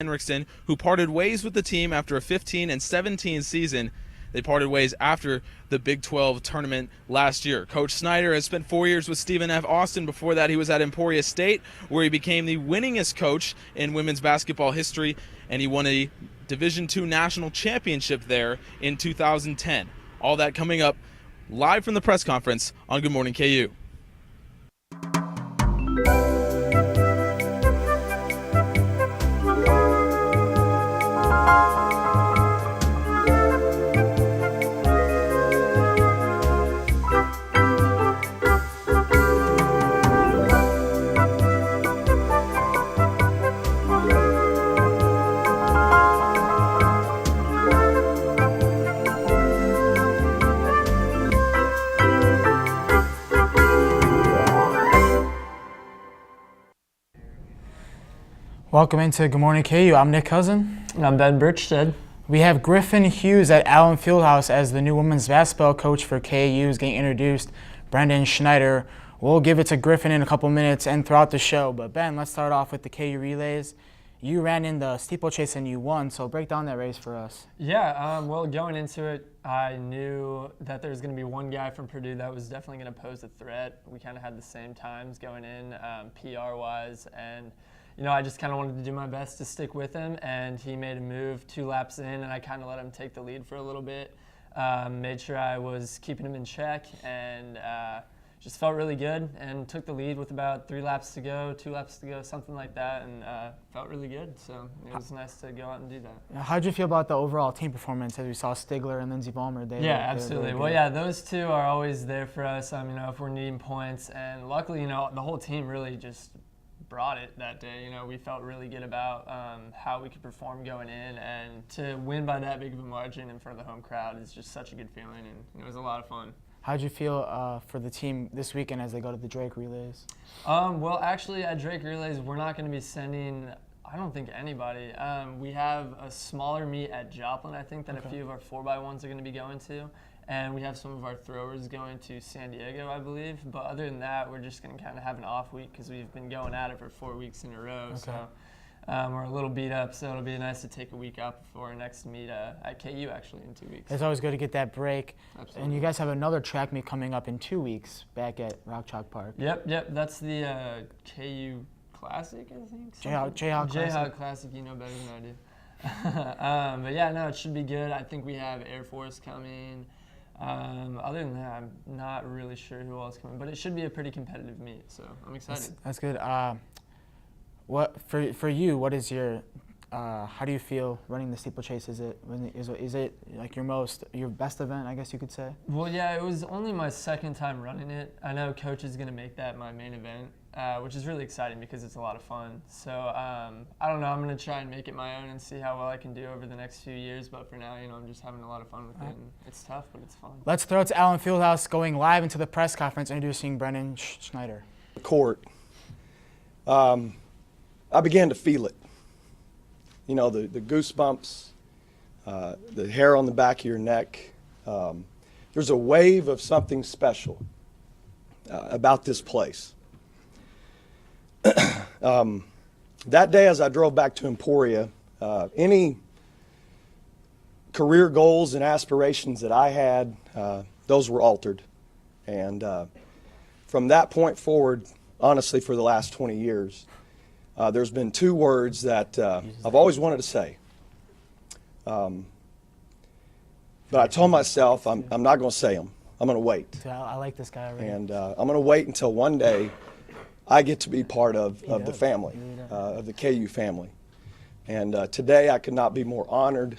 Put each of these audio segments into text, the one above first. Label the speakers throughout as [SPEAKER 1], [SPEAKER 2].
[SPEAKER 1] Henriksen, who parted ways with the team after a 15 and 17 season. They parted ways after the Big 12 tournament last year. Coach Snyder has spent 4 years with Stephen F. Austin. Before that, he was at Emporia State, where he became the winningest coach in women's basketball history, and he won a Division II national championship there in 2010. All that coming up live from the press conference on Good Morning KU.
[SPEAKER 2] Welcome into Good Morning KU. I'm Nick Cousin.
[SPEAKER 3] And I'm Ben Birchstead.
[SPEAKER 2] We have Griffin Hughes at Allen Fieldhouse as the new women's basketball coach for KU is getting introduced. Brendan Schneider. We'll give it to Griffin in a couple minutes and throughout the show. But Ben, let's start off with the KU relays. You ran in the steeplechase and you won, so break down that race for us.
[SPEAKER 3] Yeah, well, going into it, I knew that there was going to be one guy from Purdue that was definitely going to pose a threat. We kind of had the same times going in, PR-wise, and I just kind of wanted to do my best to stick with him, and he made a move 2 laps in, and I kind of let him take the lead for a little bit. Made sure I was keeping him in check, and just felt really good, and took the lead with about 3 laps to go, 2 laps to go, something like that, and felt really good. So it was nice to go out and do that.
[SPEAKER 2] How did you feel about the overall team performance as we saw Stigler and Lindsey Ballmer?
[SPEAKER 3] Absolutely. Well, yeah, those two are always there for us. If we're needing points, and luckily, the whole team really just brought it that day. We felt really good about how we could perform going in, and to win by that big of a margin in front of the home crowd is just such a good feeling, and it was a lot of fun.
[SPEAKER 2] How did you feel for the team this weekend as they go to the Drake relays?
[SPEAKER 3] Well, actually, at Drake relays, we're not going to be sending, I don't think, anybody. We have a smaller meet at Joplin, I think, that a few of our 4x1s are going to be going to. And we have some of our throwers going to San Diego, I believe. But other than that, we're just going to kind of have an off week because we've been going at it for 4 weeks in a row. Okay. So we're a little beat up, so it'll be nice to take a week out before our next meet at KU, actually, in 2 weeks.
[SPEAKER 2] It's always good to get that break.
[SPEAKER 3] Absolutely.
[SPEAKER 2] And you guys have another track meet coming up in 2 weeks back at Rock Chalk Park.
[SPEAKER 3] Yep. That's the KU Classic, I think.
[SPEAKER 2] Jayhawk
[SPEAKER 3] Classic, you know better than I do. But yeah, no, it should be good. I think we have Air Force coming. Other than that, I'm not really sure who else coming, but it should be a pretty competitive meet, so I'm excited.
[SPEAKER 2] That's good. What for you? What is your? How do you feel running the steeplechase? Is it like your best event? I guess you could say.
[SPEAKER 3] Well, yeah, it was only my second time running it. I know Coach is going to make that my main event, which is really exciting because it's a lot of fun. So I don't know. I'm going to try and make it my own and see how well I can do over the next few years. But for now, I'm just having a lot of fun with it. And it's tough, but it's fun.
[SPEAKER 2] Let's throw it to Allen Fieldhouse, going live into the press conference, introducing Brendan Schneider.
[SPEAKER 4] Court. I began to feel it. The goosebumps, the hair on the back of your neck. There's a wave of something special about this place. That day as I drove back to Emporia, any career goals and aspirations that I had, those were altered. And from that point forward, honestly, for the last 20 years, there's been 2 words that I've always wanted to say. But I told myself I'm not going to say them. I'm going to wait.
[SPEAKER 2] I like this guy already.
[SPEAKER 4] And I'm going to wait until one day I get to be part of the family, of the KU family. And today I could not be more honored,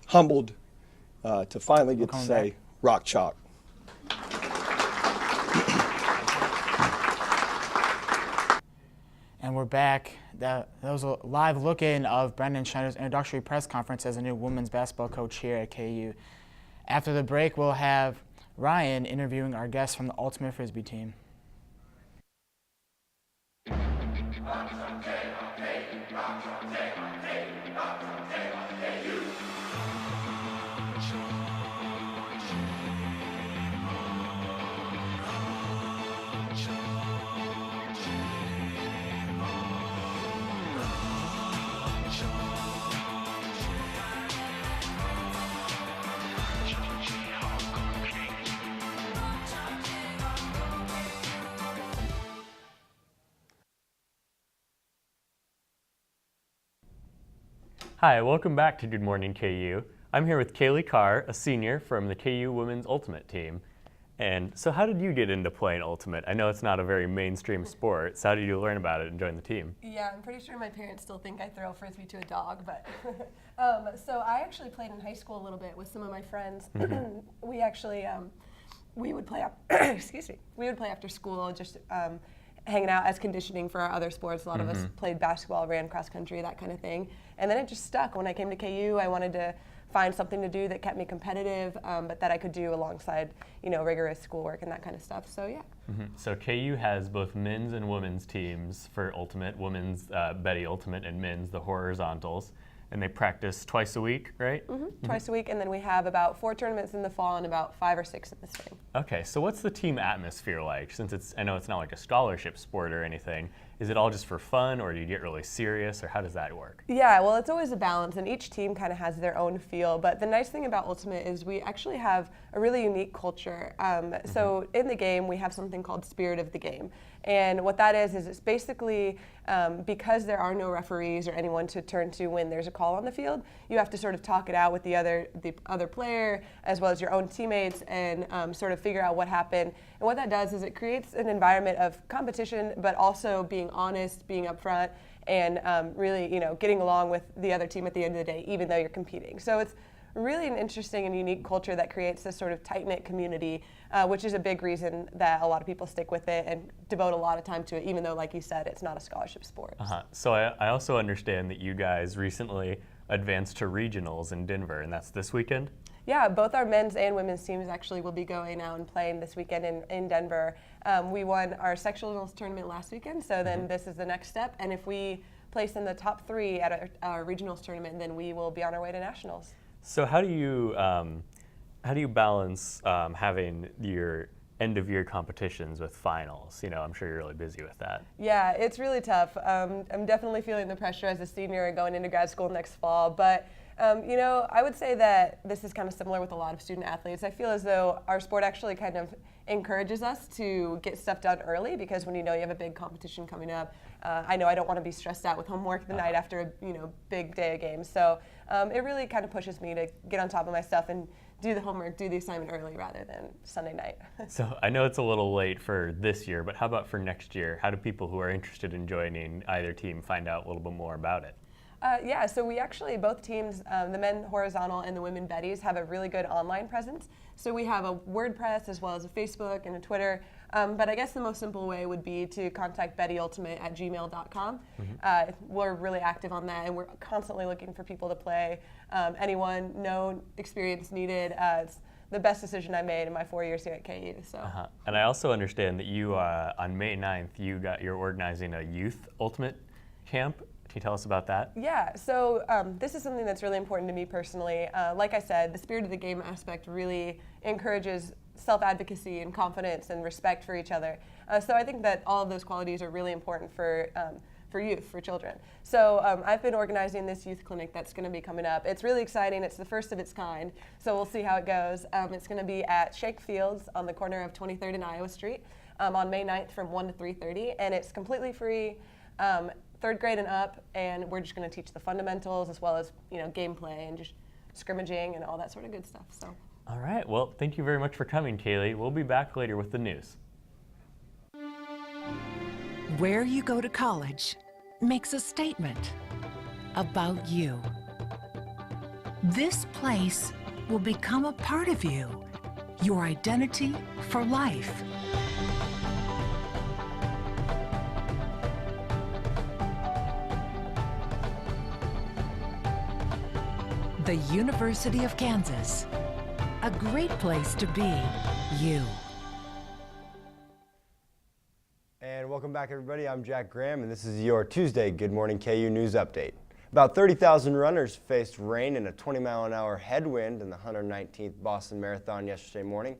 [SPEAKER 4] humbled to finally get to say Rock Chalk.
[SPEAKER 2] And we're back. That was a live look-in of Brendan Schneider's introductory press conference as a new women's basketball coach here at KU. After the break, we'll have Ryan interviewing our guests from the Ultimate Frisbee team.
[SPEAKER 5] Hi, welcome back to Good Morning KU. I'm here with Kailee Karr, a senior from the KU Women's Ultimate team. And so how did you get into playing Ultimate? I know it's not a very mainstream sport, so how did you learn about it and join the team?
[SPEAKER 6] Yeah, I'm pretty sure my parents still think I throw a Frisbee to a dog, but so I actually played in high school a little bit with some of my friends. We actually, we would play, excuse me, we would play after school, just hanging out as conditioning for our other sports. A lot of us played basketball, ran cross country, that kind of thing. And then it just stuck. When I came to KU, I wanted to find something to do that kept me competitive, but that I could do alongside, rigorous schoolwork and that kind of stuff. So yeah.
[SPEAKER 5] So KU has both men's and women's teams for Ultimate, women's Betty Ultimate and men's the horizontals, and they practice twice a week, right?
[SPEAKER 6] Twice a week, and then we have about 4 tournaments in the fall and about 5 or 6 in the spring.
[SPEAKER 5] Okay, so what's the team atmosphere like? Since I know it's not like a scholarship sport or anything, is it all just for fun, or do you get really serious, or how does that work?
[SPEAKER 6] Yeah, well, it's always a balance, and each team kind of has their own feel. But the nice thing about Ultimate is we actually have a really unique culture. So in the game, we have something called Spirit of the Game. And what that is it's basically because there are no referees or anyone to turn to when there's a call on the field, you have to sort of talk it out with the other player as well as your own teammates and sort of figure out what happened. And what that does is it creates an environment of competition, but also being honest, being upfront, and really, getting along with the other team at the end of the day, even though you're competing. So it's really an interesting and unique culture that creates this sort of tight-knit community, which is a big reason that a lot of people stick with it and devote a lot of time to it, even though, like you said, it's not a scholarship sport.
[SPEAKER 5] So I also understand that you guys recently advanced to regionals in Denver, and that's this weekend?
[SPEAKER 6] Yeah, both our men's and women's teams actually will be going out and playing this weekend in Denver. We won our sectionals tournament last weekend, so then this is the next step. And if we place in the top 3 at our regionals tournament, then we will be on our way to nationals.
[SPEAKER 5] So how do you balance having your end of year competitions with finals? I'm sure you're really busy with that.
[SPEAKER 6] Yeah, it's really tough. I'm definitely feeling the pressure as a senior and going into grad school next fall, but I would say that this is kind of similar with a lot of student athletes. I feel as though our sport actually kind of encourages us to get stuff done early, because when you have a big competition coming up, I know I don't want to be stressed out with homework the night after a big day of games. So it really kind of pushes me to get on top of my stuff and do the homework, do the assignment early rather than Sunday night. So
[SPEAKER 5] I know it's a little late for this year, but how about for next year? How do people who are interested in joining either team find out a little bit more about it?
[SPEAKER 6] Yeah, so we actually, both teams, the men horizontal and the women Betties, have a really good online presence. So we have a WordPress as well as a Facebook and a Twitter. But I guess the most simple way would be to contact bettyultimate@gmail.com. We're really active on that, and we're constantly looking for people to play. Anyone, no experience needed. It's the best decision I made in my 4 years here at KU. So.
[SPEAKER 5] And I also understand that you, on May 9th, you're organizing a youth ultimate camp. Can you tell us about that?
[SPEAKER 6] Yeah, so this is something that's really important to me personally. Like I said, the spirit of the game aspect really encourages self-advocacy and confidence and respect for each other. So I think that all of those qualities are really important for youth, for children. So I've been organizing this youth clinic that's going to be coming up. It's really exciting. It's the first of its kind, so we'll see how it goes. It's going to be at Shake Fields on the corner of 23rd and Iowa Street on May 9th from 1 to 3:30, and it's completely free. 3rd grade and up, and we're just going to teach the fundamentals as well as gameplay and just scrimmaging and all that sort of good stuff. So.
[SPEAKER 5] All right. Well, thank you very much for coming, Kailee. We'll be back later with the news.
[SPEAKER 7] Where you go to college makes a statement about you. This place will become a part of you, your identity for life. The University of Kansas, a great place to be you.
[SPEAKER 8] And welcome back, everybody. I'm Jack Graham, and this is your Tuesday Good Morning KU News Update. About 30,000 runners faced rain and a 20-mile-an-hour headwind in the 119th Boston Marathon yesterday morning.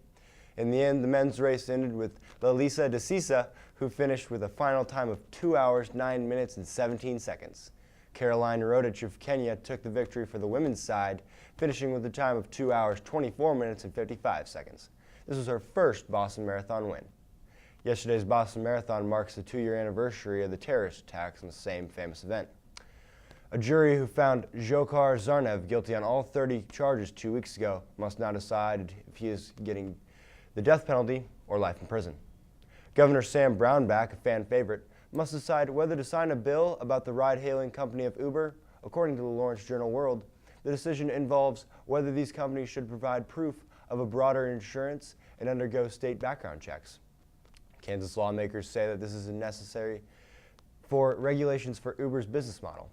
[SPEAKER 8] In the end, the men's race ended with Lalisa DeCisa, who finished with a final time of 2 hours, 9 minutes, and 17 seconds. Caroline Rodich of Kenya took the victory for the women's side, finishing with a time of 2 hours, 24 minutes, and 55 seconds. This was her first Boston Marathon win. Yesterday's Boston Marathon marks the 2-year anniversary of the terrorist attacks on the same famous event. A jury who found Dzhokhar Zarnev guilty on all 30 charges 2 weeks ago must now decide if he is getting the death penalty or life in prison. Governor Sam Brownback, a fan favorite, must decide whether to sign a bill about the ride-hailing company of Uber. According to the Lawrence Journal-World, the decision involves whether these companies should provide proof of a broader insurance and undergo state background checks. Kansas lawmakers say that this is necessary for regulations for Uber's business model.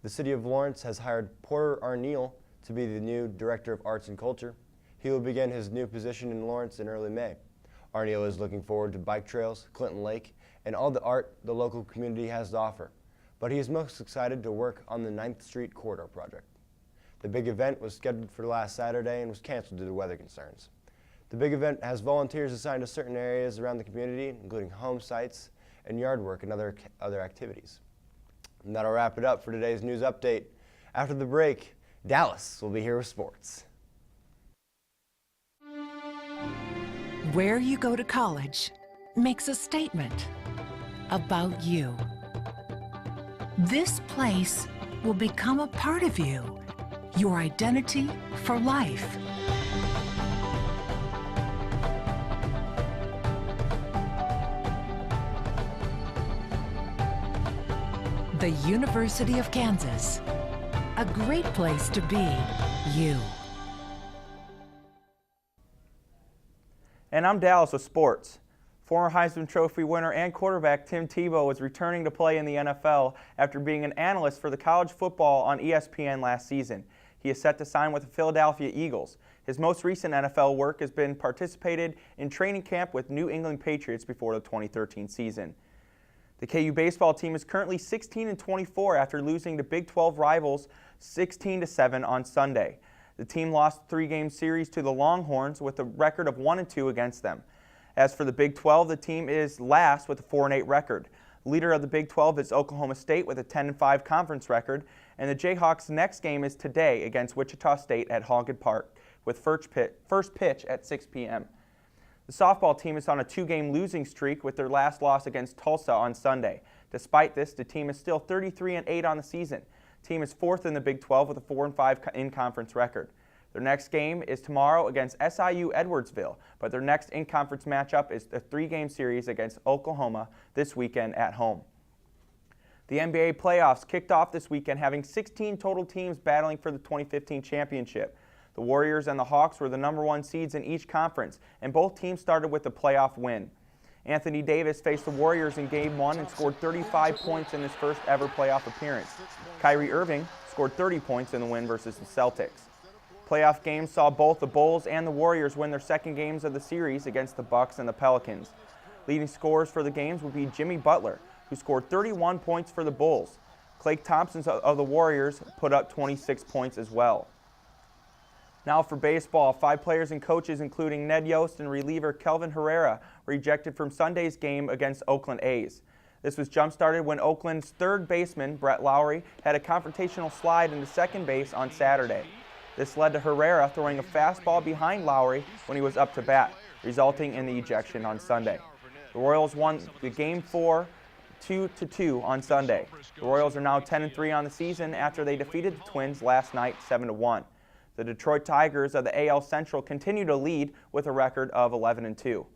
[SPEAKER 8] The city of Lawrence has hired Porter Arneal to be the new Director of Arts and Culture. He will begin his new position in Lawrence in early May. Arneal is looking forward to bike trails, Clinton Lake, and all the art the local community has to offer. But he is most excited to work on the 9th Street Corridor project. The big event was scheduled for last Saturday and was canceled due to weather concerns. The big event has volunteers assigned to certain areas around the community, including home sites and yard work and other activities. And that'll wrap it up for today's news update. After the break, Dallas will be here with sports.
[SPEAKER 7] Where you go to college makes a statement about you. This place will become a part of you, your identity for life. The University of Kansas, a great place to be you.
[SPEAKER 9] And I'm Dallas with sports. Former Heisman Trophy winner and quarterback Tim Tebow is returning to play in the NFL after being an analyst for the college football on ESPN last season. He is set to sign with the Philadelphia Eagles. His most recent NFL work has been participated in training camp with New England Patriots before the 2013 season. The KU baseball team is currently 16-24 after losing to Big 12 rivals 16-7 on Sunday. The team lost a 3-game series to the Longhorns with a record of 1-2 against them. As for the Big 12, the team is last with a 4-8 record. Leader of the Big 12 is Oklahoma State with a 10-5 conference record, and the Jayhawks' next game is today against Wichita State at Hoggett Park with first pitch at 6 p.m. The softball team is on a 2-game losing streak with their last loss against Tulsa on Sunday. Despite this, the team is still 33-8 on the season. The team is 4th in the Big 12 with a 4-5 in-conference record. Their next game is tomorrow against SIU Edwardsville, but their next in-conference matchup is a 3-game series against Oklahoma this weekend at home. The NBA playoffs kicked off this weekend, having 16 total teams battling for the 2015 championship. The Warriors and the Hawks were the #1 seeds in each conference, and both teams started with a playoff win. Anthony Davis faced the Warriors in Game 1 and scored 35 points in his first ever playoff appearance. Kyrie Irving scored 30 points in the win versus the Celtics. Playoff games saw both the Bulls and the Warriors win their second games of the series against the Bucks and the Pelicans. Leading scorers for the games would be Jimmy Butler, who scored 31 points for the Bulls. Klay Thompson of the Warriors put up 26 points as well. Now for baseball, 5 players and coaches, including Ned Yost and reliever Kelvin Herrera, were ejected from Sunday's game against Oakland A's. This was jump-started when Oakland's third baseman, Brett Lowry, had a confrontational slide into second base on Saturday. This led to Herrera throwing a fastball behind Lowry when he was up to bat, resulting in the ejection on Sunday. The Royals won the Game 4 2-2 on Sunday. The Royals are now 10-3 on the season after they defeated the Twins last night 7-1. The Detroit Tigers of the AL Central continue to lead with a record of 11-2.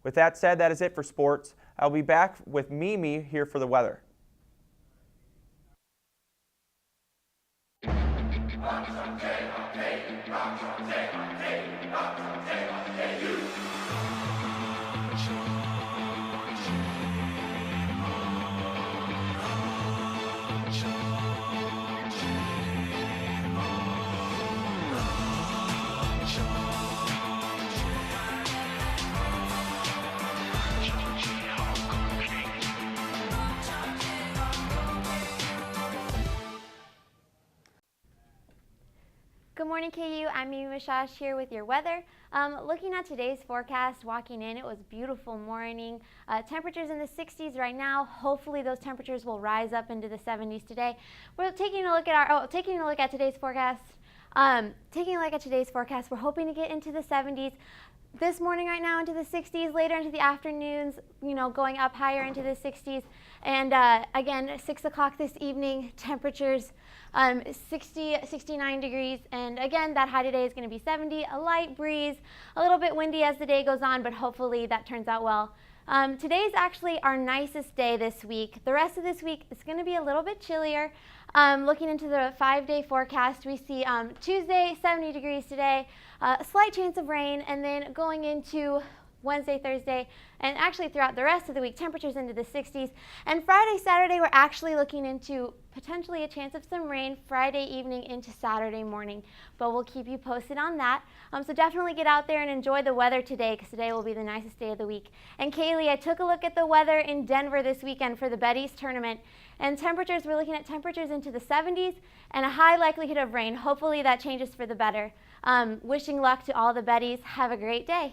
[SPEAKER 9] With that said, that is it for sports. I'll be back with Mimi here for the weather.
[SPEAKER 10] Good morning, KU. I'm Mimi Mishash here with your weather. Looking at today's forecast, walking in, it was a beautiful morning. Temperatures in the 60s right now. Hopefully those temperatures will rise up into the 70s today. We're taking a look at today's forecast. We're hoping to get into the 70s. this morning right now into the 60s, later into the afternoons, going up higher into the 60s. And again, 6 o'clock this evening, temperatures 69 degrees. And again, that high today is going to be 70, a light breeze, a little bit windy as the day goes on, but hopefully that turns out well. Today's actually our nicest day this week. The rest of this week is going to be a little bit chillier. Looking into the 5-day forecast, we see Tuesday, 70 degrees today, a slight chance of rain, and then going into Wednesday, Thursday, and actually throughout the rest of the week, temperatures into the 60s. And Friday, Saturday, we're actually looking into potentially a chance of some rain Friday evening into Saturday morning, but we'll keep you posted on that. So definitely get out there and enjoy the weather today, because today will be the nicest day of the week. And Kaylee, I took a look at the weather in Denver this weekend for the Betties tournament, and temperatures, we're looking at temperatures into the 70s and a high likelihood of rain. Hopefully that changes for the better. Wishing luck to all the Betties. Have a great day.